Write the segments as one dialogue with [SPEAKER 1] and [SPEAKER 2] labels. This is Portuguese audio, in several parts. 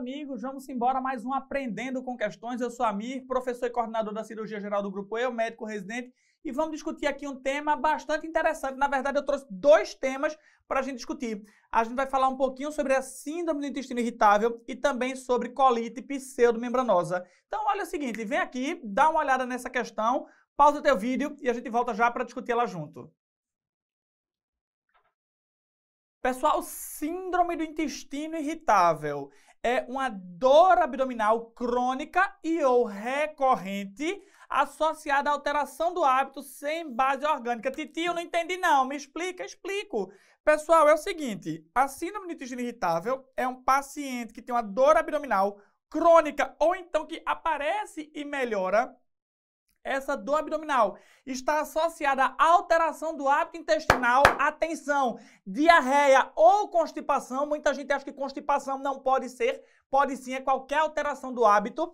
[SPEAKER 1] amigos, vamos embora mais um Aprendendo com Questões. Eu sou Amir, professor e coordenador da cirurgia geral do Grupo Eu, médico residente, e vamos discutir aqui um tema bastante interessante. Na verdade, eu trouxe dois temas para a gente discutir. A gente vai falar um pouquinho sobre a síndrome do intestino irritável e também sobre colite pseudomembranosa. Então, olha o seguinte, vem aqui, dá uma olhada nessa questão, pausa o teu vídeo e a gente volta já para discutir ela junto. Pessoal, síndrome do intestino irritável é uma dor abdominal crônica e ou recorrente associada à alteração do hábito sem base orgânica. Titi, eu não entendi não, me explica? Explico. Pessoal, é o seguinte, a síndrome do intestino irritável é um paciente que tem uma dor abdominal crônica ou então que aparece e melhora. Essa dor abdominal está associada à alteração do hábito intestinal, atenção, diarreia ou constipação. Muita gente acha que constipação não pode ser, pode sim, é qualquer alteração do hábito,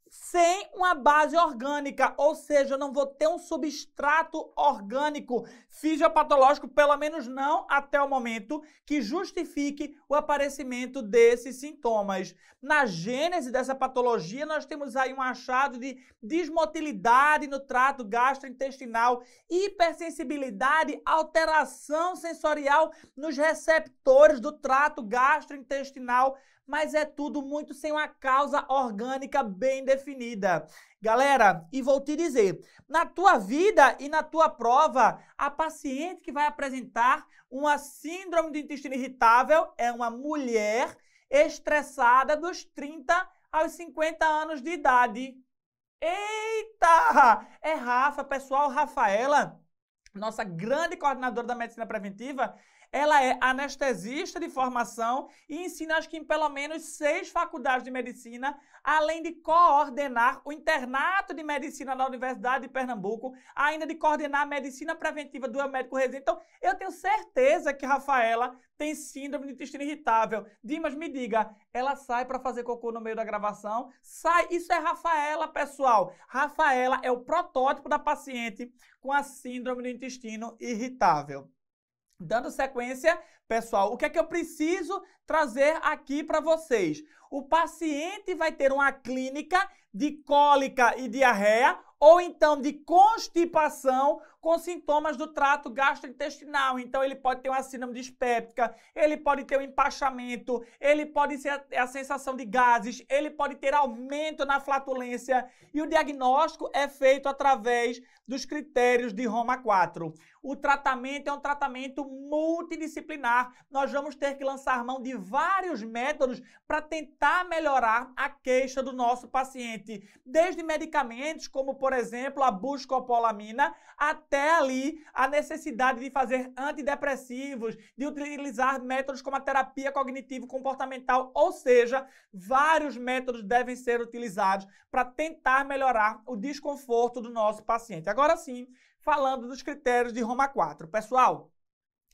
[SPEAKER 1] sem uma base orgânica, ou seja, eu não vou ter um substrato orgânico fisiopatológico, pelo menos não até o momento, que justifique o aparecimento desses sintomas. Na gênese dessa patologia, nós temos aí um achado de dismotilidade no trato gastrointestinal, hipersensibilidade, alteração sensorial nos receptores do trato gastrointestinal, mas é tudo muito sem uma causa orgânica bem definida. Galera, e vou te dizer, na tua vida e na tua prova, a paciente que vai apresentar uma síndrome do intestino irritável é uma mulher estressada dos 30 aos 50 anos de idade. Eita! É Rafa, pessoal, Rafaela, nossa grande coordenadora da medicina preventiva. Ela é anestesista de formação e ensina, acho que em pelo menos 6 faculdades de medicina, além de coordenar o internato de medicina da Universidade de Pernambuco, ainda de coordenar a medicina preventiva do médico residente. Então, eu tenho certeza que Rafaela tem síndrome de intestino irritável. Dimas, me diga, ela sai para fazer cocô no meio da gravação? Sai, isso é Rafaela, pessoal. Rafaela é o protótipo da paciente com a síndrome do intestino irritável. Dando sequência, pessoal, o que é que eu preciso trazer aqui para vocês? O paciente vai ter uma clínica de cólica e diarreia ou então de constipação com sintomas do trato gastrointestinal. Então, ele pode ter uma síndrome dispéptica, ele pode ter um empachamento, ele pode ter a sensação de gases, ele pode ter aumento na flatulência e o diagnóstico é feito através dos critérios de Roma 4. O tratamento é um tratamento multidisciplinar. Nós vamos ter que lançar mão de vários métodos para tentar melhorar a queixa do nosso paciente. Desde medicamentos como, por exemplo, a buscopolamina, até ali a necessidade de fazer antidepressivos, de utilizar métodos como a terapia cognitivo-comportamental, ou seja, vários métodos devem ser utilizados para tentar melhorar o desconforto do nosso paciente. Agora sim, falando dos critérios de Roma 4. Pessoal,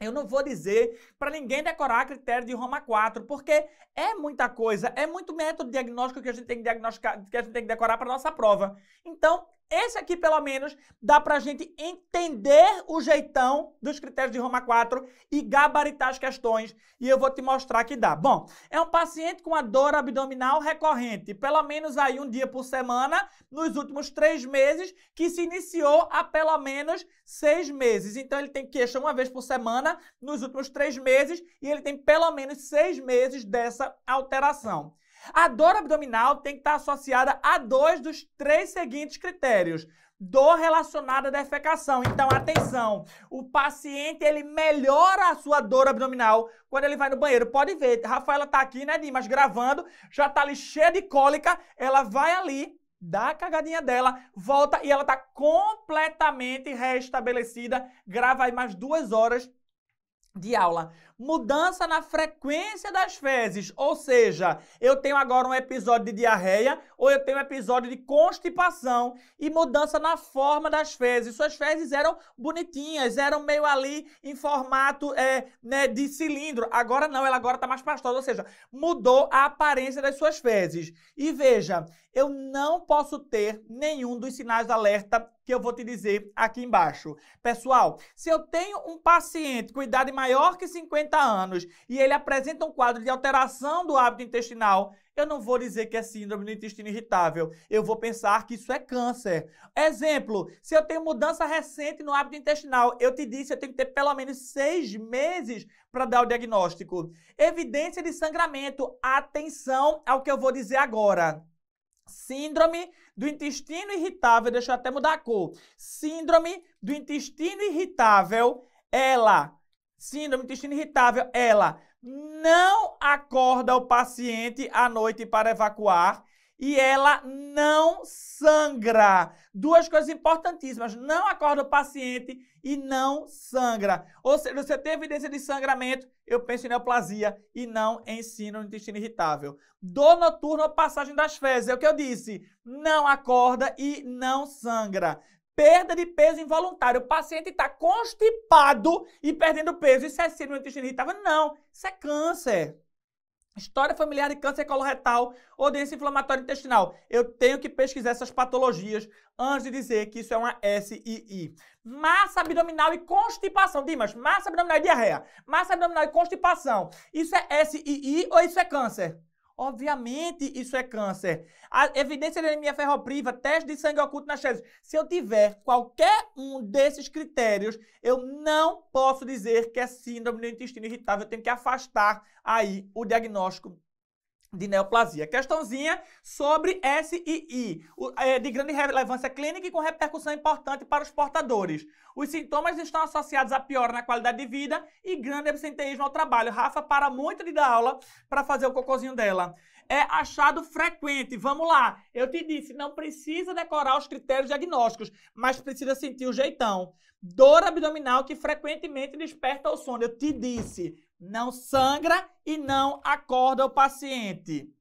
[SPEAKER 1] eu não vou dizer para ninguém decorar critério de Roma 4, porque é muita coisa, é muito método diagnóstico que a gente tem que diagnosticar, que a gente tem que decorar para nossa prova. Então, esse aqui, pelo menos, dá para a gente entender o jeitão dos critérios de Roma 4 e gabaritar as questões. E eu vou te mostrar que dá. Bom, é um paciente com uma dor abdominal recorrente, pelo menos aí um dia por semana, nos últimos 3 meses, que se iniciou há pelo menos 6 meses. Então, ele tem queixa uma vez por semana nos últimos 3 meses e ele tem pelo menos 6 meses dessa alteração. A dor abdominal tem que estar associada a 2 dos 3 seguintes critérios. Dor relacionada à defecação. Então, atenção, o paciente ele melhora a sua dor abdominal quando ele vai no banheiro. Pode ver, Rafaela tá aqui, né, Dimas, gravando, já tá ali cheia de cólica, ela vai ali, dá a cagadinha dela, volta e ela tá completamente restabelecida. Grava aí mais 2 horas de aula. Mudança na frequência das fezes, ou seja, eu tenho agora um episódio de diarreia ou eu tenho um episódio de constipação e mudança na forma das fezes. Suas fezes eram bonitinhas, eram meio ali em formato de cilindro. Agora não, ela agora está mais pastosa, ou seja, mudou a aparência das suas fezes. E veja, eu não posso ter nenhum dos sinais de alerta que eu vou te dizer aqui embaixo. Pessoal, se eu tenho um paciente com idade maior que 50 anos e ele apresenta um quadro de alteração do hábito intestinal, eu não vou dizer que é síndrome do intestino irritável. Eu vou pensar que isso é câncer. Exemplo, se eu tenho mudança recente no hábito intestinal, eu te disse, eu tenho que ter pelo menos 6 meses para dar o diagnóstico. Evidência de sangramento. Atenção ao que eu vou dizer agora. Síndrome do intestino irritável, deixa eu até mudar a cor. Síndrome do intestino irritável, síndrome do intestino irritável, ela não acorda o paciente à noite para evacuar e ela não sangra. Duas coisas importantíssimas, não acorda o paciente e não sangra. Ou seja, você tem evidência de sangramento, eu penso em neoplasia e não em síndrome do intestino irritável. Dor noturna ou passagem das fezes, é o que eu disse, não acorda e não sangra. Perda de peso involuntário. O paciente está constipado e perdendo peso. Isso é síndrome do intestino irritável? Não, isso é câncer. História familiar de câncer coloretal ou doença inflamatória intestinal. Eu tenho que pesquisar essas patologias antes de dizer que isso é uma SII. Massa abdominal e constipação. Dimas, massa abdominal e diarreia. Massa abdominal e constipação. Isso é SII ou isso é câncer? Obviamente isso é câncer. A evidência de anemia ferropriva, teste de sangue oculto nas fezes. Se eu tiver qualquer um desses critérios, eu não posso dizer que é síndrome do intestino irritável. Eu tenho que afastar aí o diagnóstico de neoplasia. Questãozinha sobre SII, de grande relevância clínica e com repercussão importante para os portadores. Os sintomas estão associados a piora na qualidade de vida e grande absenteísmo ao trabalho. Rafa para muito de dar aula para fazer o cocôzinho dela. É achado frequente. Vamos lá. Eu te disse, não precisa decorar os critérios diagnósticos, mas precisa sentir o jeitão. Dor abdominal que frequentemente desperta o sono. Eu te disse, não sangra e não acorda o paciente.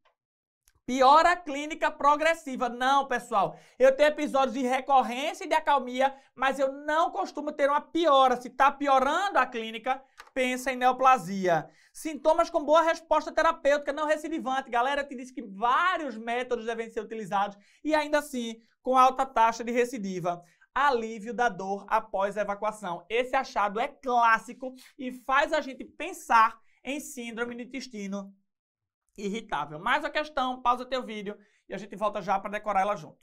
[SPEAKER 1] Piora clínica progressiva. Não, pessoal. Eu tenho episódios de recorrência e de acalmia, mas eu não costumo ter uma piora. Se está piorando a clínica, pensa em neoplasia. Sintomas com boa resposta terapêutica não recidivante. Galera, eu te disse que vários métodos devem ser utilizados e ainda assim com alta taxa de recidiva. Alívio da dor após a evacuação. Esse achado é clássico e faz a gente pensar em síndrome do intestino irritável. Mais uma questão, pausa teu vídeo e a gente volta já para decorar ela junto.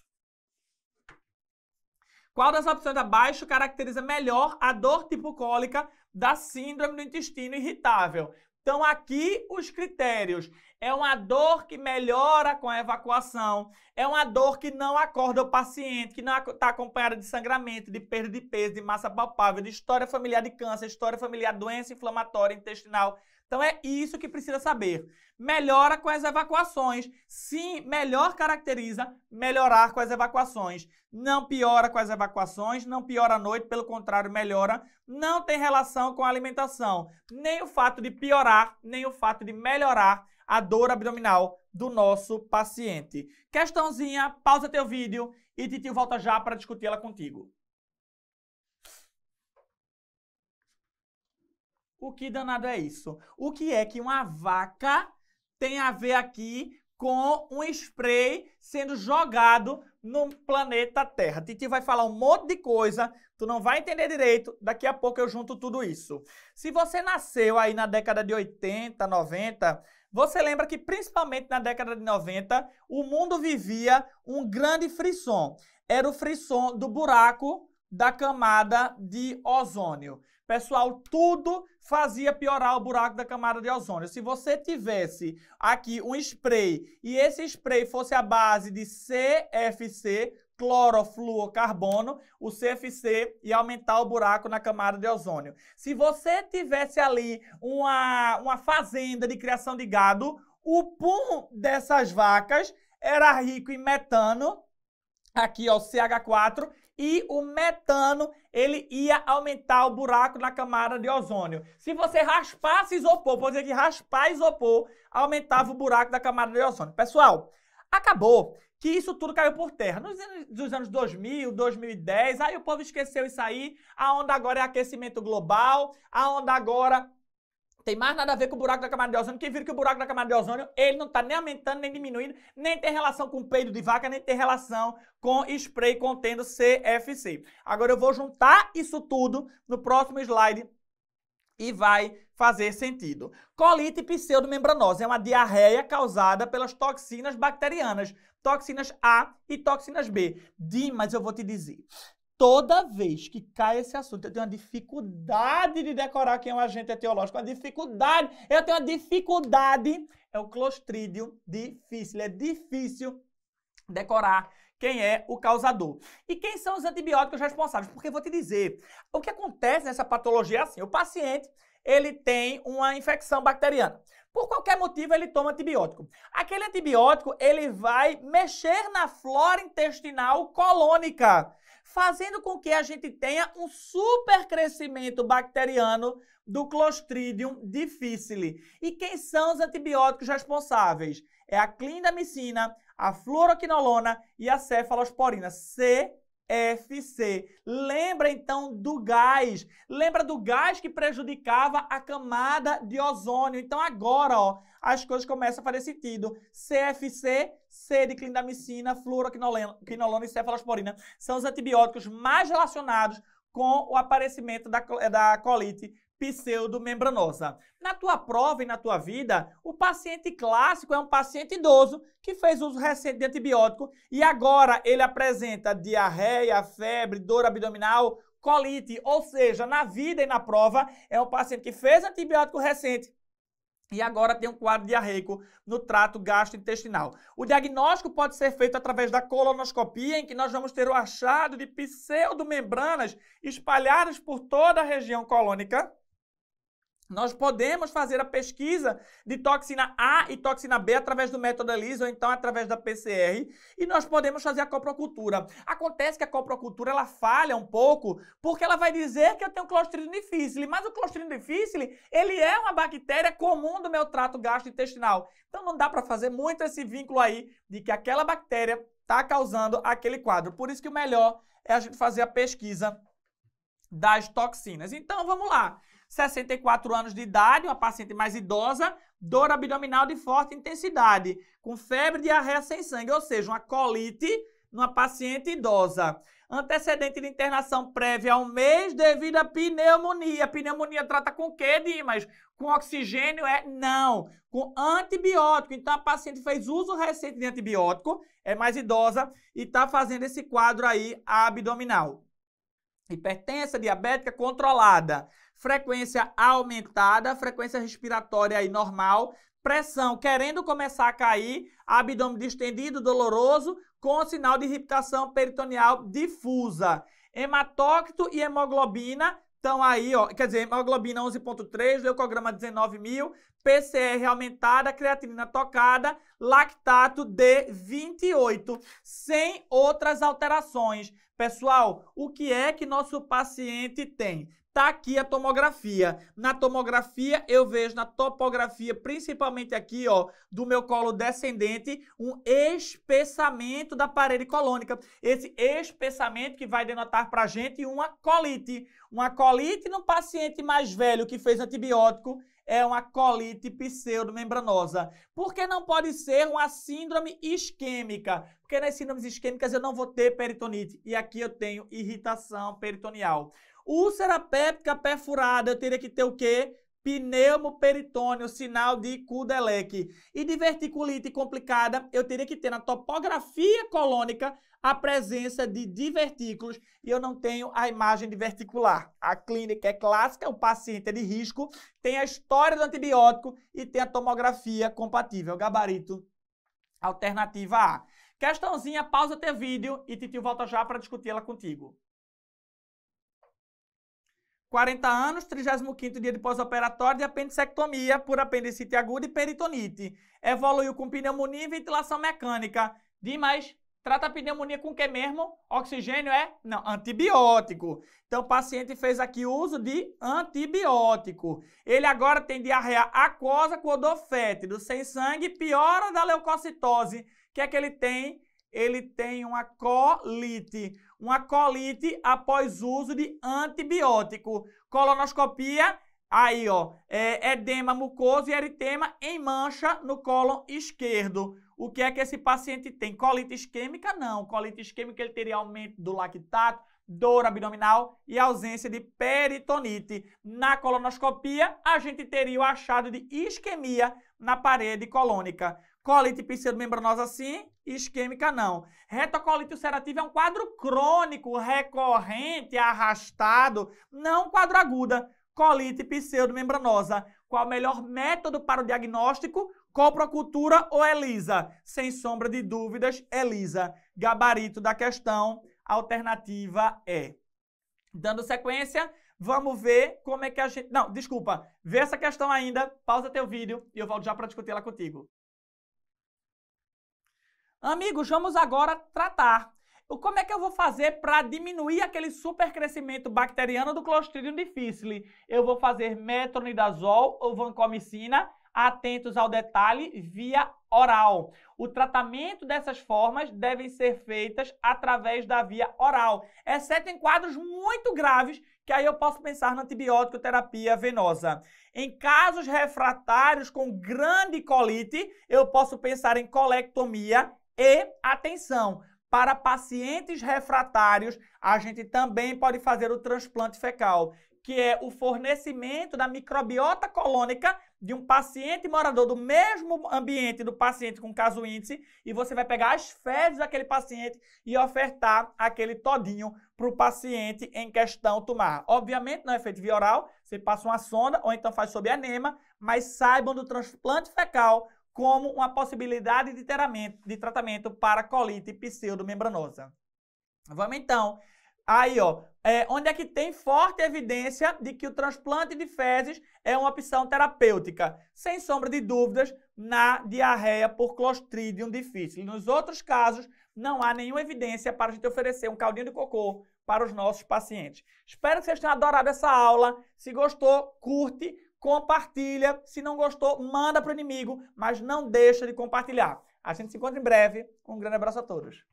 [SPEAKER 1] Qual das opções abaixo caracteriza melhor a dor tipo cólica da síndrome do intestino irritável? Então, aqui os critérios. É uma dor que melhora com a evacuação, é uma dor que não acorda o paciente, que não está acompanhada de sangramento, de perda de peso, de massa palpável, de história familiar de câncer, história familiar de doença inflamatória intestinal. Então, é isso que precisa saber. Melhora com as evacuações. Sim, melhor caracteriza melhorar com as evacuações. Não piora com as evacuações, não piora à noite, pelo contrário, melhora. Não tem relação com a alimentação. Nem o fato de piorar, nem o fato de melhorar a dor abdominal do nosso paciente. Questãozinha, pausa teu vídeo e Titio volta já para discutir ela contigo. O que danado é isso? O que é que uma vaca tem a ver aqui com um spray sendo jogado no planeta Terra? Titi vai falar um monte de coisa, tu não vai entender direito, daqui a pouco eu junto tudo isso. Se você nasceu aí na década de 80, 90, você lembra que principalmente na década de 90, o mundo vivia um grande frisson. Era o frisson do buraco da camada de ozônio. Pessoal, tudo fazia piorar o buraco da camada de ozônio. Se você tivesse aqui um spray e esse spray fosse a base de CFC, clorofluorcarbono, o CFC ia aumentar o buraco na camada de ozônio. Se você tivesse ali uma fazenda de criação de gado, o pum dessas vacas era rico em metano, aqui ó, CH4, e o metano, ele ia aumentar o buraco na camada de ozônio. Se você raspasse isopor, vou dizer que raspar isopor, aumentava o buraco da camada de ozônio. Pessoal, acabou que isso tudo caiu por terra. Nos anos 2000, 2010, aí o povo esqueceu isso aí, a onda agora é aquecimento global, a onda agora tem mais nada a ver com o buraco da camada de ozônio, que viram que o buraco da camada de ozônio, ele não está nem aumentando, nem diminuindo, nem tem relação com peido de vaca, nem tem relação com spray contendo CFC. Agora eu vou juntar isso tudo no próximo slide e vai fazer sentido. Colite pseudomembranosa é uma diarreia causada pelas toxinas bacterianas, toxinas A e toxinas B. Mas eu vou te dizer, toda vez que cai esse assunto, eu tenho uma dificuldade de decorar quem é um agente etiológico, eu tenho uma dificuldade, é o Clostridium difficile, é difícil decorar quem é o causador. E quem são os antibióticos responsáveis? Porque eu vou te dizer, o que acontece nessa patologia é assim, o paciente, ele tem uma infecção bacteriana. Por qualquer motivo, ele toma antibiótico. Aquele antibiótico, ele vai mexer na flora intestinal colônica, fazendo com que a gente tenha um supercrescimento bacteriano do Clostridium difficile. E quem são os antibióticos responsáveis? É a clindamicina, a fluoroquinolona e a cefalosporina, CFC. Lembra então do gás? Lembra do gás que prejudicava a camada de ozônio? Então agora, ó, as coisas começam a fazer sentido. CFC, C de clindamicina, fluoroquinolona e cefalosporina são os antibióticos mais relacionados com o aparecimento da colite pseudomembranosa. Na tua prova e na tua vida, o paciente clássico é um paciente idoso que fez uso recente de antibiótico e agora ele apresenta diarreia, febre, dor abdominal, colite, ou seja, na vida e na prova é um paciente que fez antibiótico recente e agora tem um quadro diarreico no trato gastrointestinal. O diagnóstico pode ser feito através da colonoscopia, em que nós vamos ter o achado de pseudomembranas espalhadas por toda a região colônica. Nós podemos fazer a pesquisa de toxina A e toxina B através do método ELISA ou então através da PCR e nós podemos fazer a coprocultura. Acontece que a coprocultura ela falha um pouco porque ela vai dizer que eu tenho Clostridium difficile, mas o Clostridium difficile ele é uma bactéria comum do meu trato gastrointestinal. Então não dá para fazer muito esse vínculo aí de que aquela bactéria está causando aquele quadro. Por isso que o melhor é a gente fazer a pesquisa das toxinas. Então vamos lá. 64 anos de idade, uma paciente mais idosa, dor abdominal de forte intensidade, com febre, diarreia sem sangue, ou seja, uma colite numa paciente idosa. Antecedente de internação prévia a 1 mês devido a pneumonia. Pneumonia trata com o quê, Dimas? Com oxigênio? Não, com antibiótico. Então a paciente fez uso recente de antibiótico, é mais idosa e está fazendo esse quadro aí abdominal. Hipertensa, diabética controlada, frequência aumentada, frequência respiratória aí normal, pressão querendo começar a cair, abdômen distendido, doloroso, com sinal de irritação peritoneal difusa. Hematócrito e hemoglobina estão aí, ó, quer dizer, hemoglobina 11.3, leucograma 19.000, PCR aumentada, creatinina tocada, lactato de 28, sem outras alterações. Pessoal, o que é que nosso paciente tem? Tá aqui a tomografia. Na tomografia, eu vejo na topografia, principalmente aqui, ó, do meu colo descendente, um espessamento da parede colônica. Esse espessamento que vai denotar pra gente uma colite. Uma colite no paciente mais velho que fez antibiótico é uma colite pseudomembranosa. Por que não pode ser uma síndrome isquêmica? Porque nas síndromes isquêmicas eu não vou ter peritonite. E aqui eu tenho irritação peritoneal. Úlcera péptica perfurada, eu teria que ter o quê? Pneumoperitônio, sinal de Kudelec. E diverticulite complicada, eu teria que ter na topografia colônica a presença de divertículos e eu não tenho a imagem diverticular. A clínica é clássica, o paciente é de risco, tem a história do antibiótico e tem a tomografia compatível, gabarito, alternativa A. Questãozinha, pausa teu vídeo e Titio volta já para discutir ela contigo. 40 anos, 35º dia de pós-operatório de apendicectomia por apendicite aguda e peritonite. Evoluiu com pneumonia e ventilação mecânica. Dimas, trata a pneumonia com o que mesmo? Oxigênio é? Não, antibiótico. Então o paciente fez aqui uso de antibiótico. Ele agora tem diarreia aquosa com odor fétido, sem sangue, piora da leucocitose. O que é que ele tem? Ele tem uma colite. Uma colite após uso de antibiótico. Colonoscopia, aí ó, edema mucoso e eritema em mancha no cólon esquerdo. O que é que esse paciente tem? Colite isquêmica? Não. Colite isquêmica ele teria aumento do lactato, dor abdominal e ausência de peritonite. Na colonoscopia, a gente teria o achado de isquemia na parede colônica. Colite pseudomembranosa sim, isquêmica não. Retocolite ulcerativa é um quadro crônico, recorrente, arrastado, não quadro aguda. Colite pseudomembranosa. Qual o melhor método para o diagnóstico? Coprocultura ou ELISA? Sem sombra de dúvidas, ELISA. Gabarito da questão, alternativa é. Dando sequência, vamos ver como é que a gente... Não, desculpa. Vê essa questão ainda, pausa teu vídeo e eu volto já para discutir ela contigo. Amigos, vamos agora tratar. Como é que eu vou fazer para diminuir aquele supercrescimento bacteriano do Clostridium difficile? Eu vou fazer metronidazol ou vancomicina, atentos ao detalhe, via oral. O tratamento dessas formas devem ser feitas através da via oral, exceto em quadros muito graves, que aí eu posso pensar na antibiótico terapia venosa. Em casos refratários com grande colite, eu posso pensar em colectomia e, atenção, para pacientes refratários, a gente também pode fazer o transplante fecal, que é o fornecimento da microbiota colônica de um paciente morador do mesmo ambiente do paciente com caso índice, e você vai pegar as fezes daquele paciente e ofertar aquele todinho para o paciente em questão tomar. Obviamente não é feito via oral, você passa uma sonda ou então faz sob enema, mas saibam do transplante fecal como uma possibilidade de tratamento para colite pseudomembranosa. Vamos então. Aí, ó, onde é que tem forte evidência de que o transplante de fezes é uma opção terapêutica? Sem sombra de dúvidas, na diarreia por Clostridium difficile. Nos outros casos, não há nenhuma evidência para a gente oferecer um caldinho de cocô para os nossos pacientes. Espero que vocês tenham adorado essa aula. Se gostou, curte, compartilha. Se não gostou, manda para o inimigo, mas não deixa de compartilhar. A gente se encontra em breve. Um grande abraço a todos.